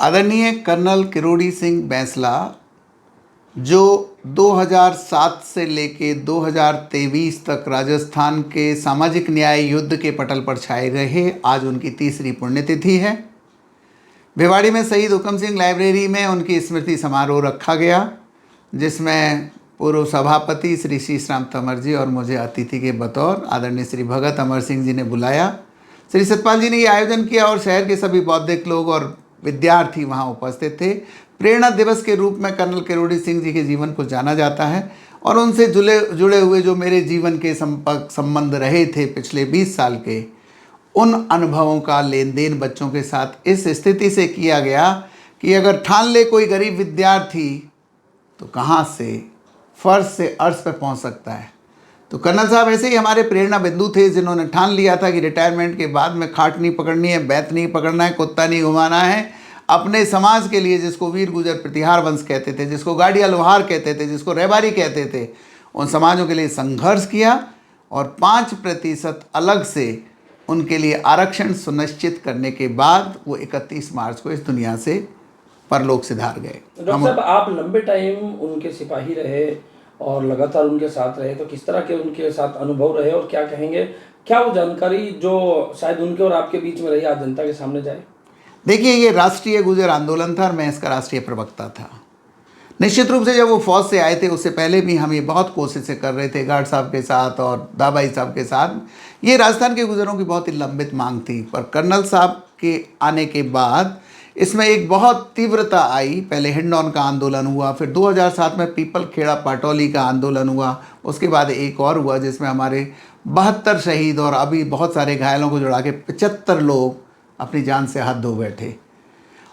आदरणीय कर्नल किरोड़ी सिंह बैंसला जो 2007 से लेके 2023 तक राजस्थान के सामाजिक न्याय युद्ध के पटल पर छाए रहे, आज उनकी तीसरी पुण्यतिथि है। भिवाड़ी में शहीद हुकम सिंह लाइब्रेरी में उनकी स्मृति समारोह रखा गया, जिसमें पूर्व सभापति श्री शीशराम तंवर जी और मुझे अतिथि के बतौर आदरणीय श्री भगत अमर सिंह जी ने बुलाया। श्री सतपाल जी ने ये आयोजन किया और शहर के सभी बौद्धिक लोग और विद्यार्थी वहाँ उपस्थित थे। प्रेरणा दिवस के रूप में कर्नल किरोड़ी सिंह जी के जीवन को जाना जाता है और उनसे जुड़े हुए जो मेरे जीवन के संबंध रहे थे पिछले 20 साल के, उन अनुभवों का लेन देन बच्चों के साथ इस स्थिति से किया गया कि अगर ठान ले कोई गरीब विद्यार्थी तो कहाँ से फर्श से अर्श पर पहुँच सकता है। तो कर्नल साहब ऐसे ही हमारे प्रेरणा बिंदु थे, जिन्होंने ठान लिया था कि रिटायरमेंट के बाद में खाट नहीं पकड़नी है, बैत नहीं पकड़ना है, कुत्ता नहीं घुमाना है। अपने समाज के लिए, जिसको वीर गुजर प्रतिहार वंश कहते थे, जिसको गाड़िया लोहार कहते थे, जिसको रहबारी कहते थे, उन समाजों के लिए संघर्ष किया और 5% अलग से उनके लिए आरक्षण सुनिश्चित करने के बाद वो 31 मार्च को इस दुनिया से परलोक सिधार गए। डॉक्टर साहब, आप लंबे टाइम उनके सिपाही रहे और लगातार उनके साथ रहे, तो किस तरह के उनके साथ अनुभव रहे और क्या कहेंगे, क्या वो जानकारी जो शायद उनके और आपके बीच में रही आज जनता के सामने जाए? देखिए, ये राष्ट्रीय गुजर आंदोलन था और मैं इसका राष्ट्रीय प्रवक्ता था। निश्चित रूप से जब वो फौज से आए थे, उससे पहले भी हम ये बहुत कोशिशें कर रहे थे गार्ड साहब के साथ और दाबाई साहब के साथ। ये राजस्थान के गुजरों की बहुत ही लंबित मांग थी, पर कर्नल साहब के आने के बाद इसमें एक बहुत तीव्रता आई। पहले हिंडौन का आंदोलन हुआ, फिर 2007 में पीपल खेड़ा पाटौली का आंदोलन हुआ, उसके बाद एक और हुआ जिसमें हमारे 72 शहीद और अभी बहुत सारे घायलों को जुड़ा के 75 लोग अपनी जान से हाथ धो बैठे।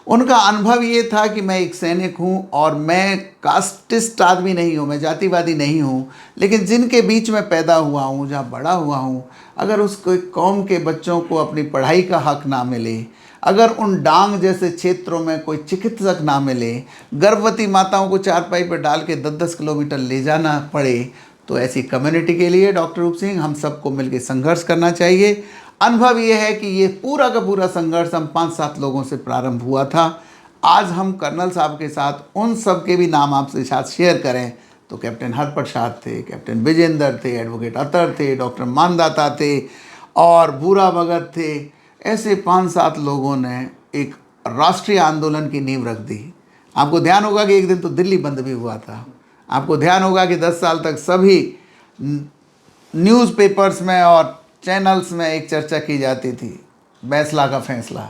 उनका अनुभव ये था कि मैं एक सैनिक हूँ और मैं कास्टिस्ट आदमी नहीं हूँ, मैं जातिवादी नहीं हूँ, लेकिन जिनके बीच में पैदा हुआ हूँ, जहाँ बड़ा हुआ हूँ, अगर उस कोई कौम के बच्चों को अपनी पढ़ाई का हक ना मिले, अगर उन डांग जैसे क्षेत्रों में कोई चिकित्सक ना मिले, गर्भवती माताओं को चारपाई पर डाल के 10-10 किलोमीटर ले जाना पड़े, तो ऐसी कम्युनिटी के लिए डॉक्टर रूप सिंह हम सबको मिलकर संघर्ष करना चाहिए। अनुभव ये है कि ये पूरा का पूरा संघर्ष हम 5-7 लोगों से प्रारंभ हुआ था। आज हम कर्नल साहब के साथ उन सब के भी नाम आपसे साथ शेयर करें तो कैप्टन हरप्रसाद शाह थे, कैप्टन विजेंद्र थे, एडवोकेट अतर थे, डॉक्टर मानदाता थे और भूरा भगत थे। ऐसे 5-7 लोगों ने एक राष्ट्रीय आंदोलन की नींव रख दी। आपको ध्यान होगा कि एक दिन तो दिल्ली बंद भी हुआ था। आपको ध्यान होगा कि 10 साल तक सभी न्यूज़पेपर्स में और चैनल्स में एक चर्चा की जाती थी, बैंसला का फैसला।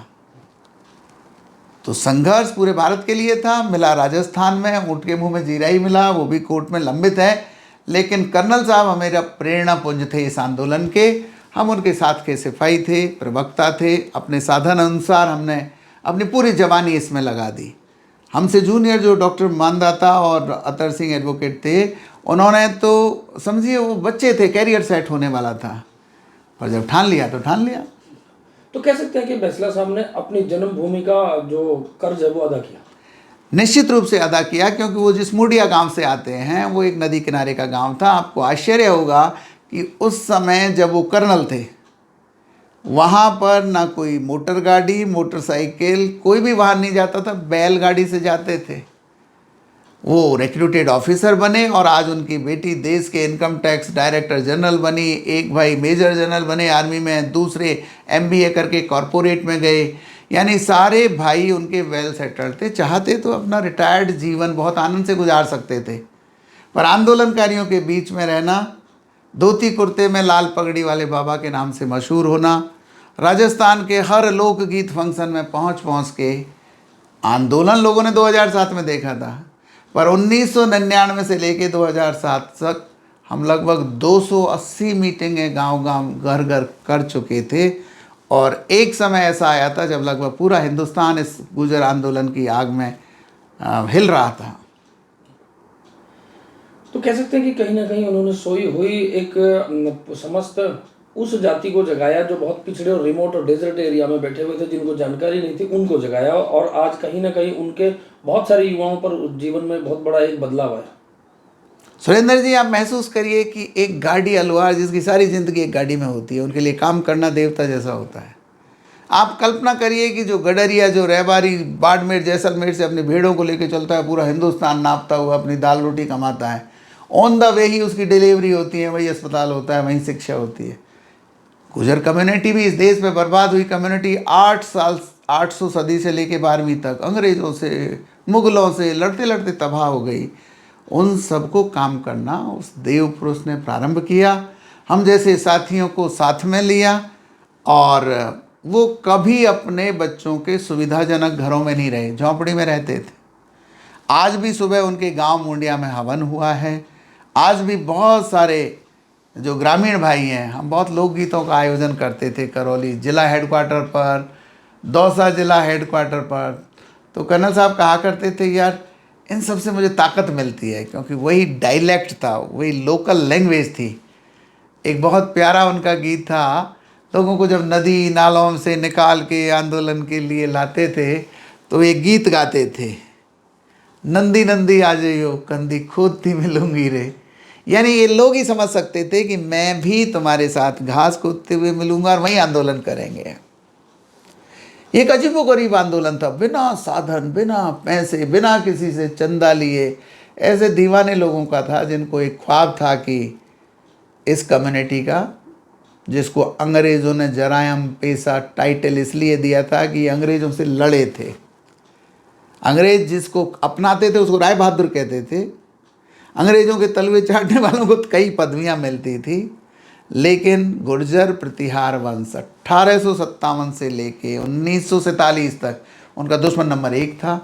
तो संघर्ष पूरे भारत के लिए था। मिला राजस्थान में, ऊँट के मुंह में जीरा ही मिला, वो भी कोर्ट में लंबित है। लेकिन कर्नल साहब हमारा प्रेरणा पुंज थे इस आंदोलन के। हम उनके साथ के सिपाही थे, प्रवक्ता थे। अपने साधन अनुसार हमने अपनी पूरी जवानी इसमें लगा दी। हमसे जूनियर जो डॉक्टर मानदाता और अतर सिंह एडवोकेट थे, उन्होंने तो समझिए वो बच्चे थे, कैरियर सेट होने वाला था, पर जब ठान लिया तो ठान लिया। तो कह सकते हैं कि बैंसला साहब ने अपनी जन्मभूमि का जो कर्ज है वो अदा किया। निश्चित रूप से अदा किया, क्योंकि वो जिस मुडिया गांव से आते हैं वो एक नदी किनारे का गांव था। आपको आश्चर्य होगा कि उस समय जब वो कर्नल थे, वहाँ पर ना कोई मोटर गाड़ी, मोटरसाइकिल, कोई भी वाहन नहीं जाता था, बैलगाड़ी से जाते थे। वो रिक्रूटेड ऑफिसर बने और आज उनकी बेटी देश के इनकम टैक्स डायरेक्टर जनरल बनी, एक भाई मेजर जनरल बने आर्मी में, दूसरे MBA करके कॉरपोरेट में गए। यानी सारे भाई उनके वेल सेटल्ड थे। चाहते तो अपना रिटायर्ड जीवन बहुत आनंद से गुजार सकते थे, पर आंदोलनकारियों के बीच में रहना, धोती कुर्ते में लाल पगड़ी वाले बाबा के नाम से मशहूर होना, राजस्थान के हर लोकगीत फंक्शन में पहुँच के आंदोलन लोगों ने 2007 में देखा था। पर 1999 से लेके 2007 तक हम लगभग 280 मीटिंगें गांव-गांव, घर-घर कर चुके थे और एक समय ऐसा आया था जब लगभग पूरा हिंदुस्तान इस गुजर आंदोलन की आग में हिल रहा था। तो कह सकते हैं कि कहीं ना कहीं उन्होंने सोई हुई एक समस्त उस जाति को जगाया जो बहुत पिछड़े और रिमोट और डेजर्ट एरिया में बैठे हुए थे, जिनको जानकारी नहीं थी, उनको जगाया और आज कहीं ना कहीं उनके बहुत सारे युवाओं पर जीवन में बहुत बड़ा एक बदलाव आया। सुरेंद्र जी, आप महसूस करिए कि एक गाड़ी अलवार जिसकी सारी ज़िंदगी एक गाड़ी में होती है, उनके लिए काम करना देवता जैसा होता है। आप कल्पना करिए कि जो गडरिया, जो रहबारी बाड़मेर जैसलमेर से अपनी भेड़ों को लेकर चलता है, पूरा हिंदुस्तान नापता हुआ अपनी दाल रोटी कमाता है, ऑन द वे ही उसकी डिलीवरी होती है, वही अस्पताल होता है, वहीं शिक्षा होती है। गुजर कम्युनिटी भी इस देश में बर्बाद हुई कम्युनिटी 800 सदी से लेके 12वीं तक अंग्रेज़ों से, मुग़लों से लड़ते लड़ते तबाह हो गई। उन सबको काम करना उस देव पुरुष ने प्रारंभ किया, हम जैसे साथियों को साथ में लिया, और वो कभी अपने बच्चों के सुविधाजनक घरों में नहीं रहे, झोंपड़ी में रहते थे। आज भी सुबह उनके गांव मुंडिया में हवन हुआ है। आज भी बहुत सारे जो ग्रामीण भाई हैं, हम बहुत लोकगीतों का आयोजन करते थे करौली जिला हेडक्वार्टर पर, दौसा जिला हेडक्वार्टर पर। तो कर्नल साहब कहा करते थे, यार इन सब से मुझे ताकत मिलती है, क्योंकि वही डायलेक्ट था, वही लोकल लैंग्वेज थी। एक बहुत प्यारा उनका गीत था, लोगों को जब नदी नालों से निकाल के आंदोलन के लिए लाते थे तो एक गीत गाते थे, नंदी नंदी आ जाइयो कंदी खोदती मिलूंगी रे। यानी ये लोग ही समझ सकते थे कि मैं भी तुम्हारे साथ घास खोदते हुए मिलूंगा और वहीं आंदोलन करेंगे। एक अजीबोगरीब आंदोलन था, बिना साधन, बिना पैसे, बिना किसी से चंदा लिए, ऐसे दीवाने लोगों का था जिनको एक ख्वाब था कि इस कम्युनिटी का, जिसको अंग्रेज़ों ने जरायम पेशा टाइटल इसलिए दिया था कि अंग्रेज़ों से लड़े थे। अंग्रेज़ जिसको अपनाते थे उसको राय बहादुर कहते थे। अंग्रेज़ों के तलवे चाटने वालों को कई पदवियां मिलती थी, लेकिन गुर्जर प्रतिहार वंश 1857 से लेके 1947 तक उनका दुश्मन नंबर 1 था।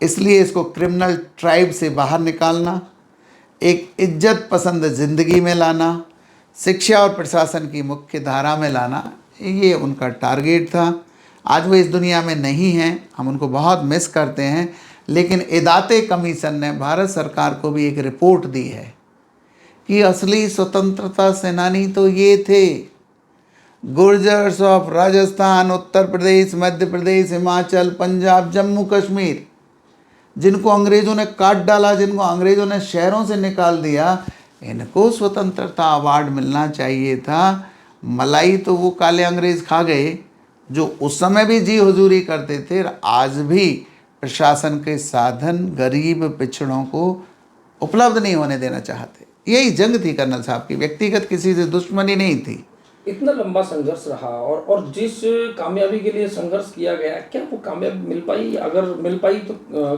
इसलिए इसको क्रिमिनल ट्राइब से बाहर निकालना, एक इज्जत पसंद ज़िंदगी में लाना, शिक्षा और प्रशासन की मुख्य धारा में लाना, ये उनका टारगेट था। आज वो इस दुनिया में नहीं हैं, हम उनको बहुत मिस करते हैं। लेकिन इदाते कमीशन ने भारत सरकार को भी एक रिपोर्ट दी है कि असली स्वतंत्रता सेनानी तो ये थे, गुर्जर्स ऑफ राजस्थान, उत्तर प्रदेश, मध्य प्रदेश, हिमाचल, पंजाब, जम्मू कश्मीर, जिनको अंग्रेज़ों ने काट डाला, जिनको अंग्रेज़ों ने शहरों से निकाल दिया, इनको स्वतंत्रता अवार्ड मिलना चाहिए था। मलाई तो वो काले अंग्रेज़ खा गए जो उस समय भी जी हुजूरी करते थे, आज भी प्रशासन के साधन गरीब पिछड़ों को उपलब्ध नहीं होने देना चाहते। यही जंग थी कर्नल साहब की, व्यक्तिगत किसी से दुश्मनी नहीं थी। इतना लंबा संघर्ष रहा, और जिस कामयाबी के लिए संघर्ष किया गया, क्या वो कामयाबी मिल पाई? अगर मिल पाई तो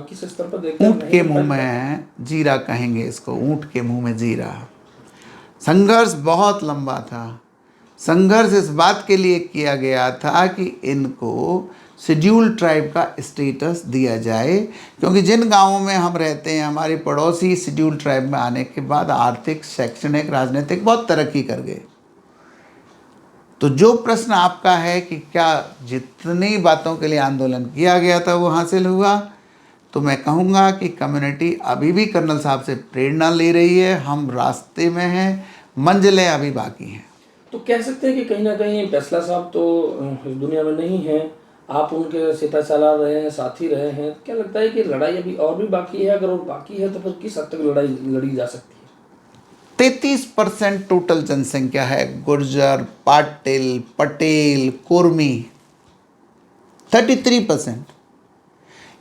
किस स्तर पर देखते हैं? ऊँट के मुंह में जीरा कहेंगे इसको, ऊँट के मुंह में जीरा। संघर्ष बहुत लंबा था। संघर्ष इस बात के लिए किया गया था कि इनको शेड्यूल ट्राइब का स्टेटस दिया जाए, क्योंकि जिन गांवों में हम रहते हैं, हमारे पड़ोसी शेड्यूल ट्राइब में आने के बाद आर्थिक, शैक्षणिक, राजनीतिक बहुत तरक्की कर गए। तो जो प्रश्न आपका है कि क्या जितनी बातों के लिए आंदोलन किया गया था वो हासिल हुआ, तो मैं कहूँगा कि कम्युनिटी अभी भी कर्नल साहब से प्रेरणा ले रही है। हम रास्ते में हैं, मंजिलें अभी बाकी हैं। तो कह सकते हैं कि कहीं ना कहीं फैसला साहब तो इस दुनिया में नहीं है, आप उनके सीता चला रहे हैं, साथी रहे हैं। क्या लगता है कि लड़ाई अभी और भी बाकी है? अगर वो बाकी है तो फिर किस हद तक लड़ाई लड़ी जा सकती है? 33% टोटल जनसंख्या है, गुर्जर, पाटिल, पटेल, कुर्मी 33%।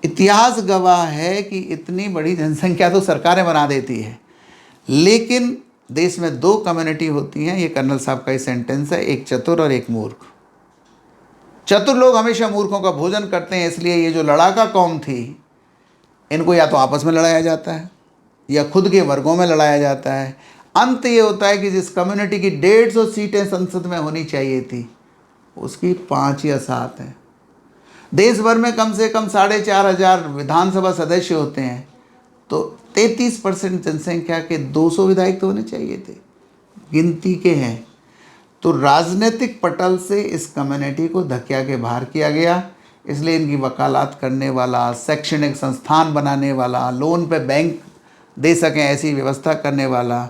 इतिहास गवाह है कि इतनी बड़ी जनसंख्या तो सरकारें बना देती है, लेकिन देश में 2 कम्युनिटी होती हैं। ये कर्नल साहब का ही सेंटेंस है, एक चतुर और एक मूर्ख। चतुर लोग हमेशा मूर्खों का भोजन करते हैं, इसलिए ये जो लड़ाका कौम थी, इनको या तो आपस में लड़ाया जाता है या खुद के वर्गों में लड़ाया जाता है। अंत ये होता है कि जिस कम्युनिटी की 150 सीटें संसद में होनी चाहिए थी, उसकी 5 या 7 हैं। देश भर में कम से कम 4,500 विधानसभा सदस्य होते हैं, तो 33% जनसंख्या के 200 विधायक तो होने चाहिए थे, गिनती के हैं। तो राजनीतिक पटल से इस कम्युनिटी को धकिया के बाहर किया गया, इसलिए इनकी वकालत करने वाला, शैक्षणिक संस्थान बनाने वाला, लोन पे बैंक दे सकें ऐसी व्यवस्था करने वाला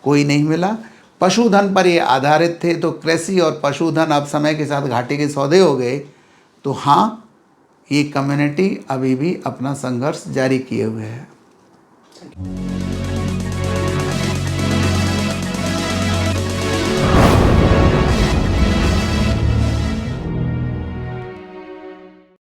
कोई नहीं मिला। पशुधन पर ये आधारित थे, तो कृषि और पशुधन अब समय के साथ घाटे के सौदे हो गए। तो हाँ, ये कम्युनिटी अभी भी अपना संघर्ष जारी किए हुए है।